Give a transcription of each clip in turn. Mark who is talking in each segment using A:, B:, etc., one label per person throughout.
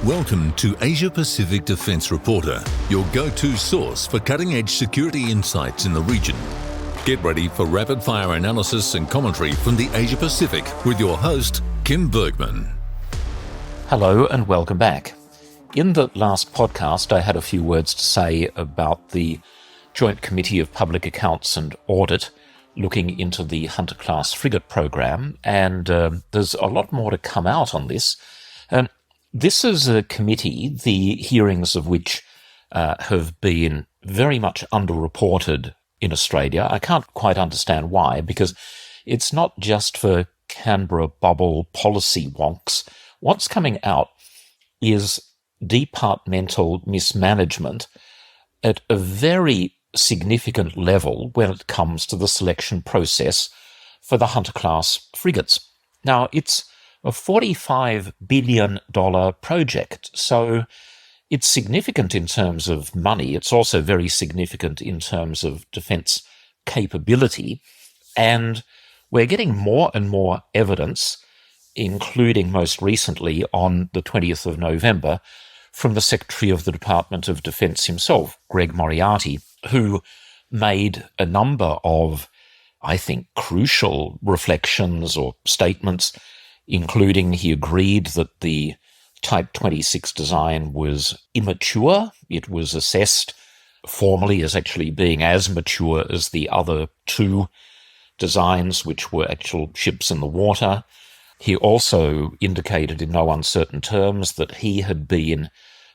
A: Welcome to Asia Pacific Defence Reporter, your go-to source for cutting-edge security insights in the region. Get ready for rapid-fire analysis and commentary from the Asia Pacific with your host, Kim Bergman.
B: Hello and welcome back. In the last podcast, I had a few words to say about the Joint Committee of Public Accounts and Audit looking into the Hunter-class frigate program, and there's a lot more to come out on this. This is a committee, the hearings of which have been very much underreported in Australia. I can't quite understand why, because it's not just for Canberra bubble policy wonks. What's coming out is departmental mismanagement at a very significant level when it comes to the selection process for the Hunter-class frigates. Now, it's a $45 billion project, so it's significant in terms of money. It's also very significant in terms of defence capability, and we're getting more and more evidence, including most recently on the 20th of November, from the Secretary of the Department of Defence himself, Greg Moriarty, who made a number of, I think, crucial reflections or statements, including he agreed that the Type 26 design was immature. It was assessed formally as actually being as mature as the other two designs, which were actual ships in the water. He also indicated in no uncertain terms that he had been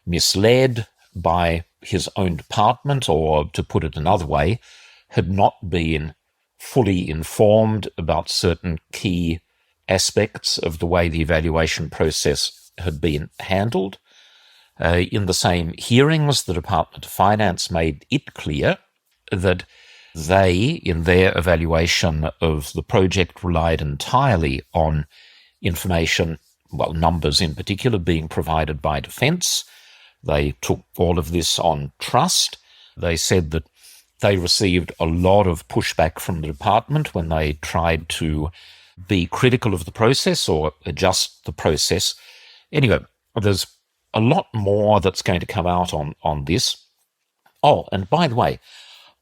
B: misled by his own department, or to put it another way, had not been fully informed about certain key aspects of the way the evaluation process had been handled. In the same hearings, the Department of Finance made it clear that they, in their evaluation of the project, relied entirely on information, well, numbers in particular, being provided by Defence. They took all of this on trust. They said that they received a lot of pushback from the department when they tried to be critical of the process or adjust the process. Anyway, there's a lot more that's going to come out on this. Oh, and by the way,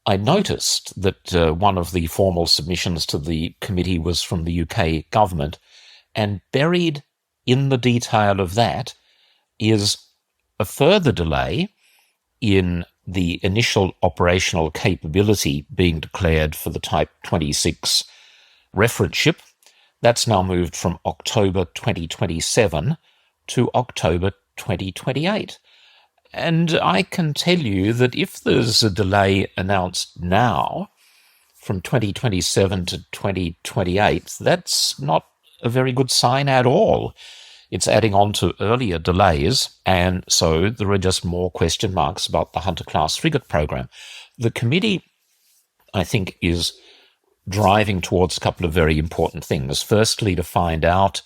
B: I noticed that one of the formal submissions to the committee was from the UK government, and buried in the detail of that is a further delay in the initial operational capability being declared for the Type 26 reference ship. That's now moved from October 2027 to October 2028. And I can tell you that if there's a delay announced now from 2027 to 2028, that's not a very good sign at all. It's adding on to earlier delays, and so there are just more question marks about the Hunter-class frigate program. The committee, I think, is driving towards a couple of very important things. Firstly, to find out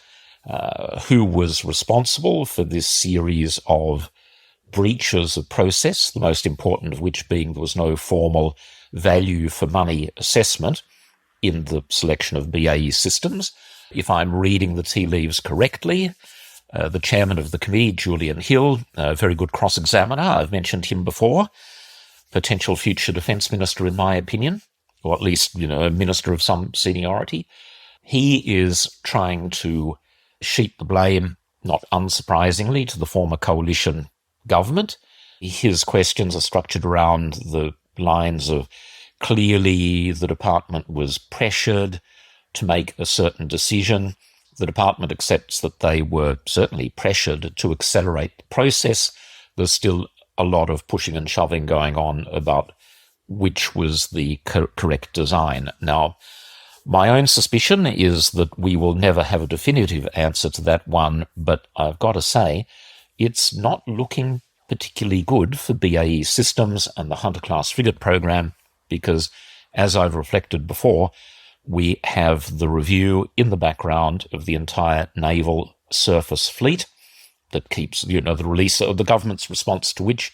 B: who was responsible for this series of breaches of process, the most important of which being there was no formal value for money assessment in the selection of BAE systems. If I'm reading the tea leaves correctly, the chairman of the committee, Julian Hill, a very good cross-examiner, I've mentioned him before, potential future defence minister in my opinion, or at least, a minister of some seniority. He is trying to sheet the blame, not unsurprisingly, to the former coalition government. His questions are structured around the lines of clearly the department was pressured to make a certain decision. The department accepts that they were certainly pressured to accelerate the process. There's still a lot of pushing and shoving going on about which was the correct design. Now, my own suspicion is that we will never have a definitive answer to that one, but I've got to say, it's not looking particularly good for BAE Systems and the Hunter-class frigate program, because, as I've reflected before, we have the review in the background of the entire naval surface fleet that keeps, the release of the government's response to which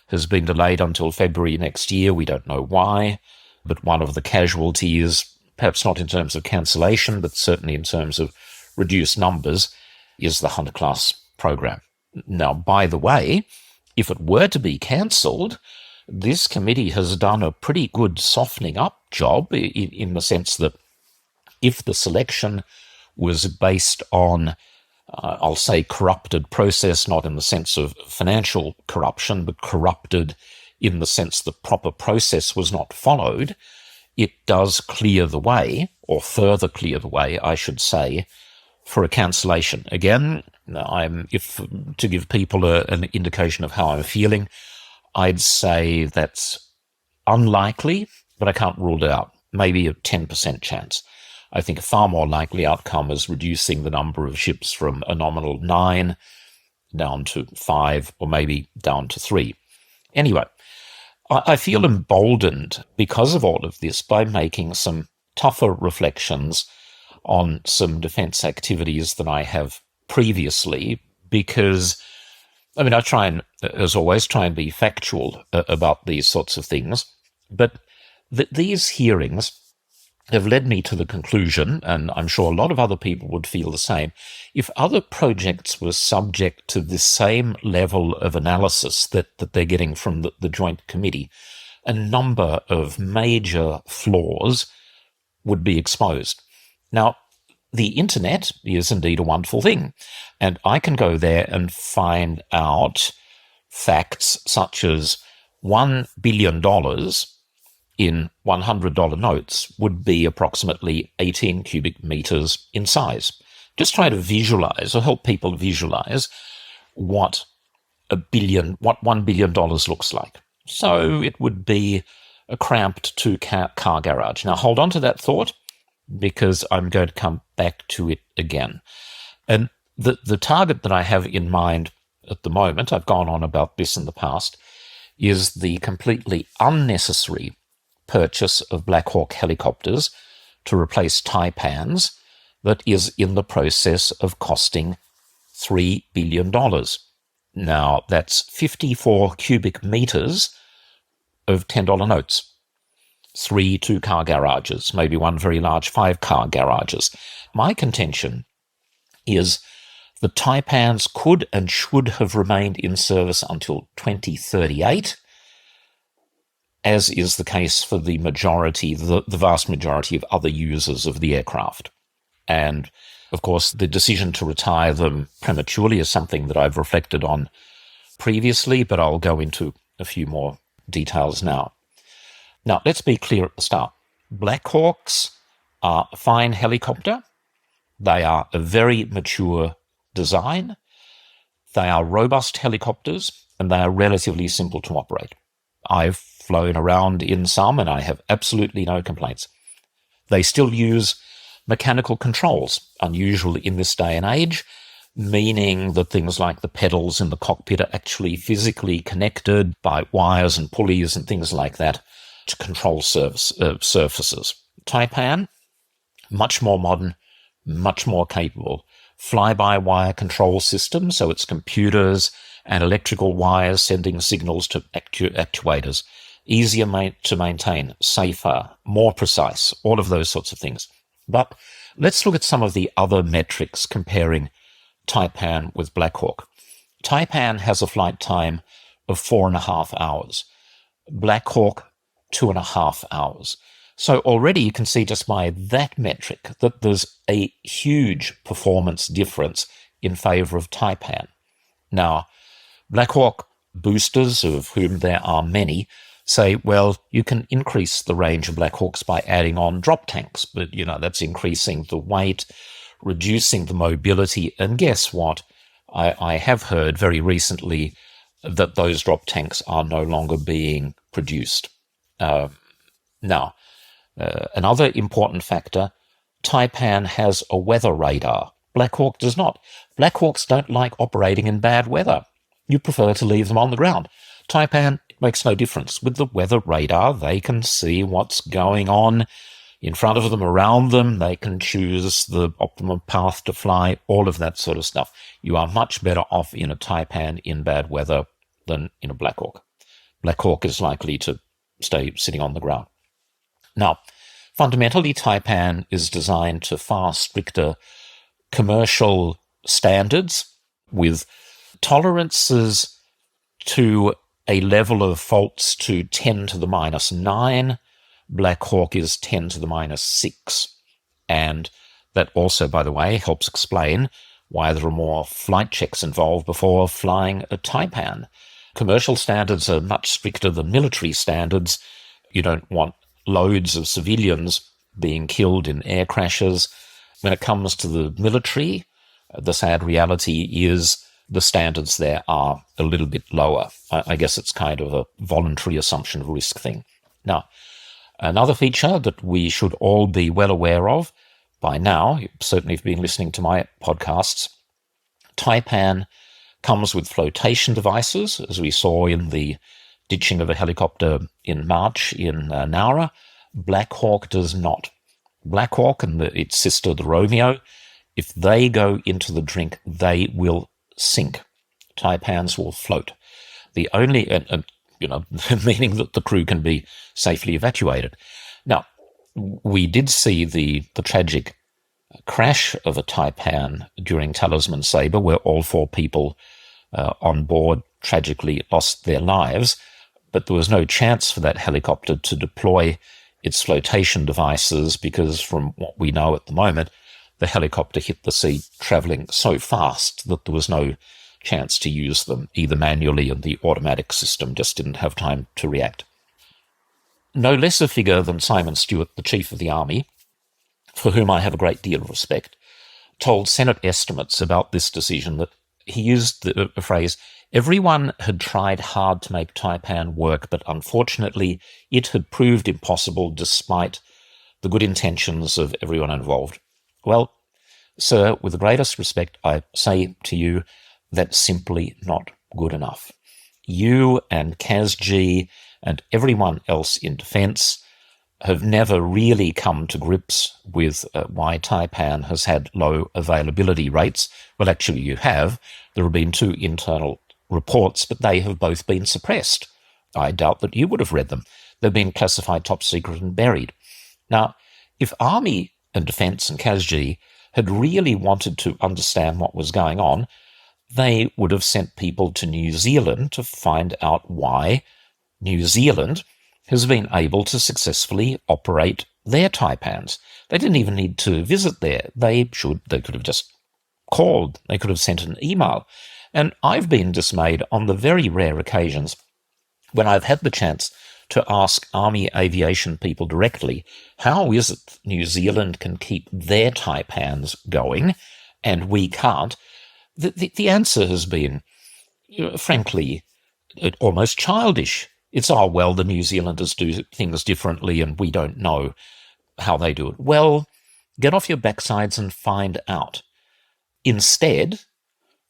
B: has been delayed until February next year. We don't know why, but one of the casualties, perhaps not in terms of cancellation, but certainly in terms of reduced numbers, is the Hunter-class program. Now, by the way, if it were to be cancelled, this committee has done a pretty good softening up job in the sense that if the selection was based on, I'll say, corrupted process, not in the sense of financial corruption, but corrupted in the sense the proper process was not followed, it does clear the way, or further clear the way, I should say, for a cancellation. Again, if to give people an indication of how I'm feeling, I'd say that's unlikely, but I can't rule it out. Maybe a 10% chance. I think a far more likely outcome is reducing the number of ships from a nominal 9 down to 5, or maybe down to 3. Anyway, I feel emboldened because of all of this by making some tougher reflections on some defence activities than I have previously, because, I try and, as always, try and be factual about these sorts of things, but these hearings have led me to the conclusion, and I'm sure a lot of other people would feel the same, if other projects were subject to the same level of analysis that they're getting from the Joint Committee, a number of major flaws would be exposed. Now, the internet is indeed a wonderful thing, and I can go there and find out facts such as $1 billion in $100 notes would be approximately 18 cubic meters in size. Just try to visualize, or help people visualize, what $1 billion looks like. So it would be a cramped two-car garage. Now hold on to that thought, because I'm going to come back to it again. And the target that I have in mind at the moment, I've gone on about this in the past, is the completely unnecessary purchase of Black Hawk helicopters to replace Taipans that is in the process of costing $3 billion. Now, that's 54 cubic meters of $10 notes. 3 two-car garages, maybe one very large 5-car garages. My contention is the Taipans could and should have remained in service until 2038, as is the case for the vast majority of other users of the aircraft. And, of course, the decision to retire them prematurely is something that I've reflected on previously, but I'll go into a few more details now. Now, let's be clear at the start. Blackhawks are a fine helicopter. They are a very mature design. They are robust helicopters, and they are relatively simple to operate. I've flown around in some, and I have absolutely no complaints. They still use mechanical controls, unusual in this day and age, meaning that things like the pedals in the cockpit are actually physically connected by wires and pulleys and things like that to control surfaces. Taipan, much more modern, much more capable. Fly-by-wire control system, so it's computers and electrical wires sending signals to actuators. Easier to maintain, safer, more precise, all of those sorts of things. But let's look at some of the other metrics comparing Taipan with Blackhawk. Taipan has a flight time of 4.5 hours. Blackhawk, 2.5 hours. So already you can see just by that metric that there's a huge performance difference in favor of Taipan. Now, Blackhawk boosters, of whom there are many, say, well, you can increase the range of Blackhawks by adding on drop tanks, but, that's increasing the weight, reducing the mobility, and guess what? I have heard very recently that those drop tanks are no longer being produced. Now, another important factor, Taipan has a weather radar. Blackhawk does not. Blackhawks don't like operating in bad weather. You prefer to leave them on the ground. Taipan, it makes no difference. With the weather radar, they can see what's going on in front of them, around them. They can choose the optimum path to fly, all of that sort of stuff. You are much better off in a Taipan in bad weather than in a Blackhawk. Blackhawk is likely to stay sitting on the ground. Now, fundamentally, Taipan is designed to far stricter commercial standards with tolerances to a level of faults to 10 to the minus 9. Black Hawk is 10 to the minus 6. And that also, by the way, helps explain why there are more flight checks involved before flying a Taipan. Commercial standards are much stricter than military standards. You don't want loads of civilians being killed in air crashes. When it comes to the military, the sad reality is the standards there are a little bit lower. I guess it's kind of a voluntary assumption of risk thing. Now, another feature that we should all be well aware of by now, certainly if you've been listening to my podcasts, Taipan comes with flotation devices, as we saw in the ditching of a helicopter in March in Nowra. Black Hawk does not. Black Hawk and its sister, the Romeo, if they go into the drink, they will sink. Taipans will float. The only, meaning that the crew can be safely evacuated. Now, we did see the tragic crash of a Taipan during Talisman Sabre, where all 4 people on board tragically lost their lives, but there was no chance for that helicopter to deploy its flotation devices because, from what we know at the moment, the helicopter hit the sea travelling so fast that there was no chance to use them, either manually, and the automatic system just didn't have time to react. No less a figure than Simon Stewart, the Chief of the Army, for whom I have a great deal of respect, told Senate estimates about this decision that he used the phrase, "Everyone had tried hard to make Taipan work, but unfortunately it had proved impossible despite the good intentions of everyone involved." Well, sir, with the greatest respect, I say to you, that's simply not good enough. You and CASG and everyone else in defence have never really come to grips with why Taipan has had low availability rates. Well, actually you have. There have been 2 internal reports, but they have both been suppressed. I doubt that you would have read them. They've been classified top secret and buried. Now, if Army and Defence and CASG had really wanted to understand what was going on, they would have sent people to New Zealand to find out why New Zealand has been able to successfully operate their Taipans. They didn't even need to visit there. They could have just called. They could have sent an email. And I've been dismayed on the very rare occasions when I've had the chance to ask Army aviation people directly, how is it New Zealand can keep their Taipans going and we can't? The answer has been, frankly, almost childish. It's, oh, well, the New Zealanders do things differently and we don't know how they do it. Well, get off your backsides and find out. Instead,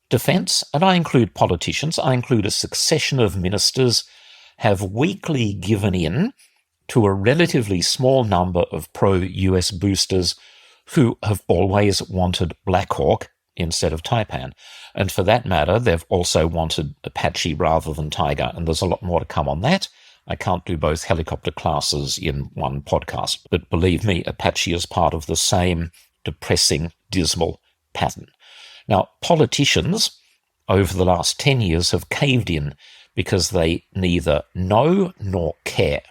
B: Defence, and I include politicians, I include a succession of ministers, have weakly given in to a relatively small number of pro-US boosters who have always wanted Black Hawk instead of Taipan. And for that matter, they've also wanted Apache rather than Tiger, and there's a lot more to come on that. I can't do both helicopter classes in one podcast, but believe me, Apache is part of the same depressing, dismal pattern. Now, politicians over the last 10 years have caved in because they neither know nor care.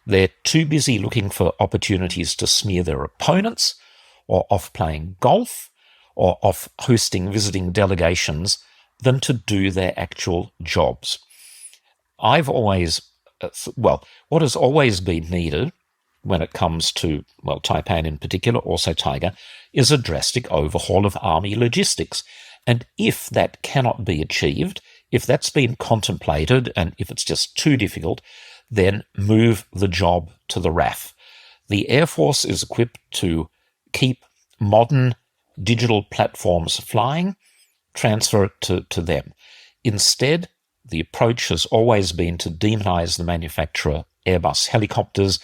B: They're too busy looking for opportunities to smear their opponents, or off playing golf, or off hosting visiting delegations, than to do their actual jobs. I've always, what has always been needed when it comes to, Taipan in particular, also Tiger, is a drastic overhaul of Army logistics. And if that cannot be achieved, if that's been contemplated, and if it's just too difficult, then move the job to the RAF. The Air Force is equipped to keep modern digital platforms flying, transfer it to them. Instead, the approach has always been to demonize the manufacturer Airbus helicopters,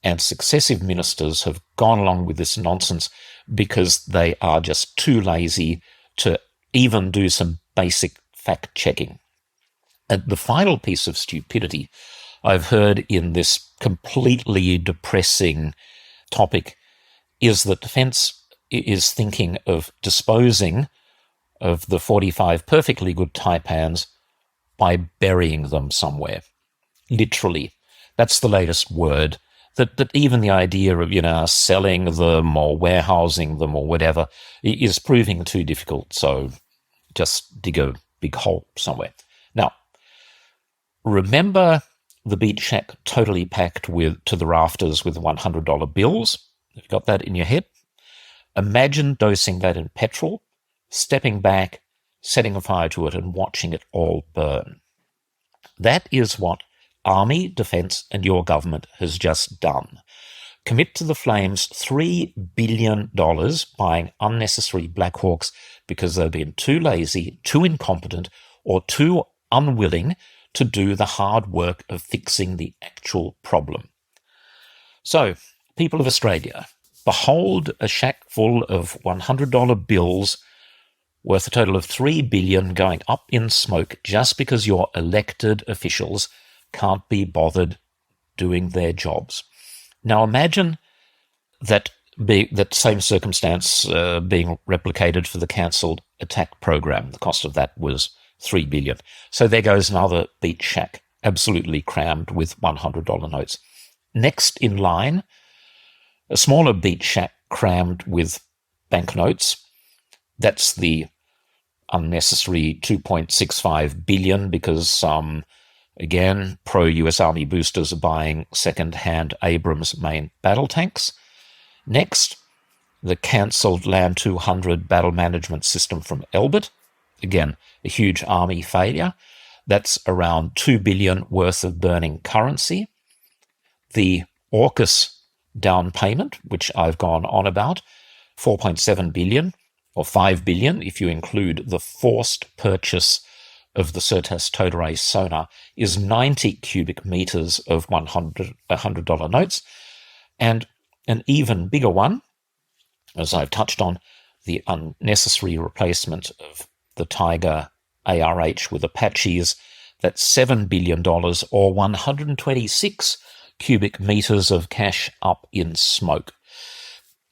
B: and successive ministers have gone along with this nonsense because they are just too lazy to even do some basic fact-checking. And the final piece of stupidity I've heard in this completely depressing topic is that Defence is thinking of disposing of the 45 perfectly good Taipans by burying them somewhere. Literally. That's the latest word. That even the idea of, selling them or warehousing them or whatever is proving too difficult. So just dig a big hole somewhere. Now, remember the beach shack totally packed to the rafters with $100 bills? Have you got that in your head? Imagine dosing that in petrol, stepping back, setting a fire to it and watching it all burn. That is what Army, Defence and your government has just done. Commit to the flames $3 billion buying unnecessary Blackhawks because they've been too lazy, too incompetent, or too unwilling to do the hard work of fixing the actual problem. So, people of Australia, behold a shack full of $100 bills worth a total of $3 billion going up in smoke just because your elected officials can't be bothered doing their jobs. Now imagine that same circumstance being replicated for the cancelled attack program. The cost of that was $3 billion. So there goes another beach shack, absolutely crammed with $100 notes. Next in line, a smaller beach shack crammed with banknotes. That's the unnecessary $2.65 billion because again, pro-US Army boosters are buying second-hand Abrams main battle tanks. Next, the cancelled Land 200 battle management system from Elbit. Again, a huge Army failure. That's around $2 billion worth of burning currency. The AUKUS down payment, which I've gone on about, $4.7 billion, or $5 billion if you include the forced purchase of the Certas towed array sonar, is 90 cubic meters of $100 notes. And an even bigger one, as I've touched on, the unnecessary replacement of the Tiger ARH with Apaches, that's $7 billion or 126 cubic meters of cash up in smoke.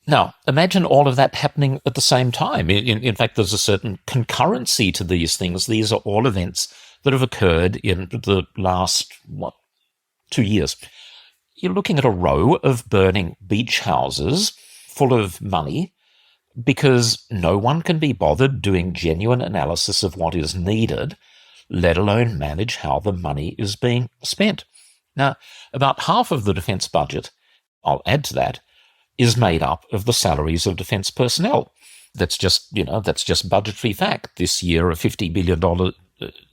B: Now, imagine all of that happening at the same time. In fact, there's a certain concurrency to these things. These are all events that have occurred in the last, 2 years. You're looking at a row of burning beach houses full of money because no one can be bothered doing genuine analysis of what is needed, let alone manage how the money is being spent. Now, about half of the defence budget, I'll add to that, is made up of the salaries of defence personnel. That's just budgetary fact. This year, a $50 billion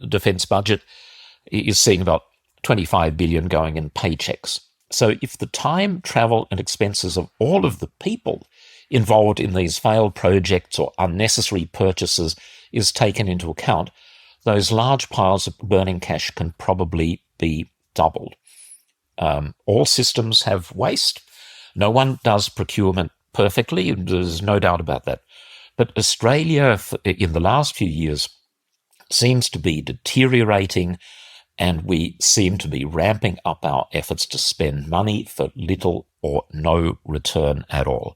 B: defence budget is seeing about $25 billion going in paychecks. So if the time, travel and expenses of all of the people involved in these failed projects or unnecessary purchases is taken into account, those large piles of burning cash can probably be doubled. All systems have waste. No one does procurement perfectly, there's no doubt about that. But Australia, in the last few years, seems to be deteriorating, and we seem to be ramping up our efforts to spend money for little or no return at all.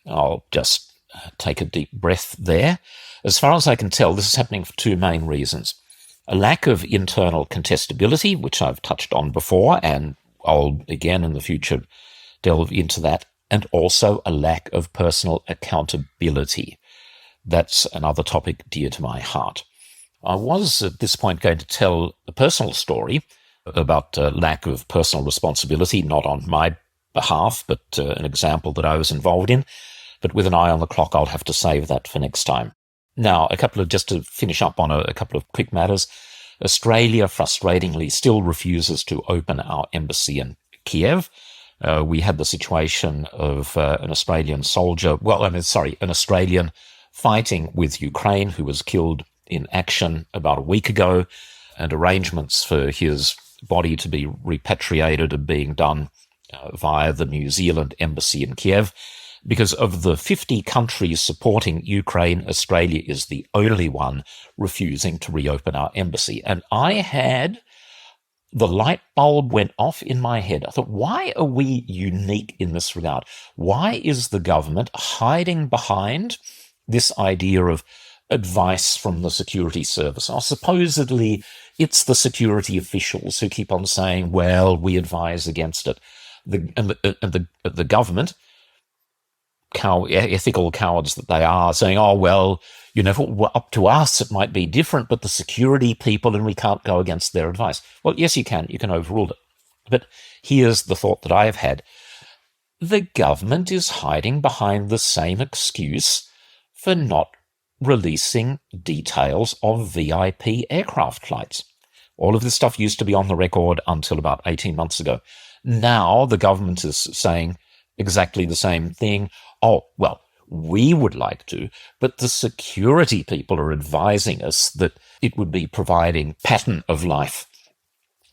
B: I'll just take a deep breath there. As far as I can tell, this is happening for two main reasons. A lack of internal contestability, which I've touched on before, and I'll again in the future delve into that, and also a lack of personal accountability. That's another topic dear to my heart. I was at this point going to tell a personal story about lack of personal responsibility, not on my behalf, but an example that I was involved in. But with an eye on the clock, I'll have to save that for next time. Now, just to finish up on a couple of quick matters. Australia, frustratingly, still refuses to open our embassy in Kiev. We had the situation of an Australian fighting with Ukraine who was killed in action about a week ago, and arrangements for his body to be repatriated are being done via the New Zealand embassy in Kiev. Because of the 50 countries supporting Ukraine, Australia is the only one refusing to reopen our embassy. And the light bulb went off in my head. I thought, why are we unique in this regard? Why is the government hiding behind this idea of advice from the security service. Supposedly, it's the security officials who keep on saying, well, we advise against it. The government, ethical cowards that they are, saying, oh, well, if it were up to us, it might be different, but the security people, and we can't go against their advice. Well, yes, you can. You can overrule it. But here's the thought that I have had. The government is hiding behind the same excuse for not releasing details of VIP aircraft flights. All of this stuff used to be on the record until about 18 months ago. Now the government is saying exactly the same thing. Oh, well, we would like to, but the security people are advising us that it would be providing pattern of life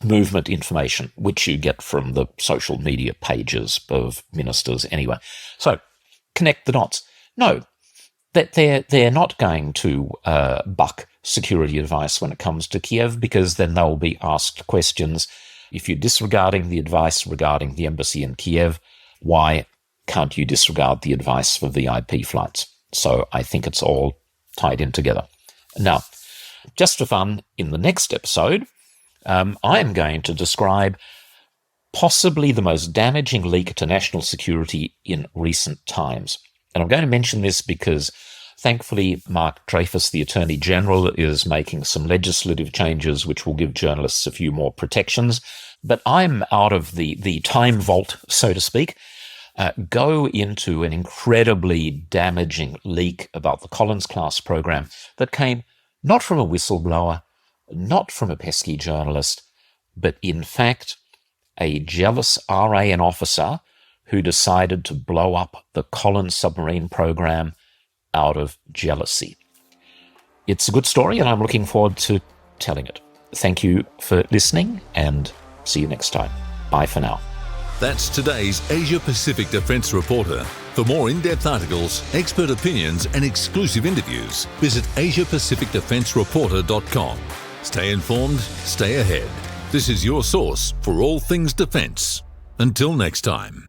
B: movement information, which you get from the social media pages of ministers anyway. So connect the dots. No, that they're not going to buck security advice when it comes to Kiev, because then they'll be asked questions. If you're disregarding the advice regarding the embassy in Kiev, why can't you disregard the advice for VIP flights? So I think it's all tied in together. Now, just for fun, in the next episode, I am going to describe possibly the most damaging leak to national security in recent times. And I'm going to mention this because, thankfully, Mark Dreyfus, the Attorney General, is making some legislative changes which will give journalists a few more protections. But I'm out of the time vault, so to speak, go into an incredibly damaging leak about the Collins-class program that came not from a whistleblower, not from a pesky journalist, but in fact a jealous RAN officer who decided to blow up the Collins submarine program out of jealousy. It's a good story, and I'm looking forward to telling it. Thank you for listening, and see you next time. Bye for now.
A: That's today's Asia-Pacific Defence Reporter. For more in-depth articles, expert opinions and exclusive interviews, visit AsiaPacificDefenceReporter.com. Stay informed, stay ahead. This is your source for all things defence. Until next time.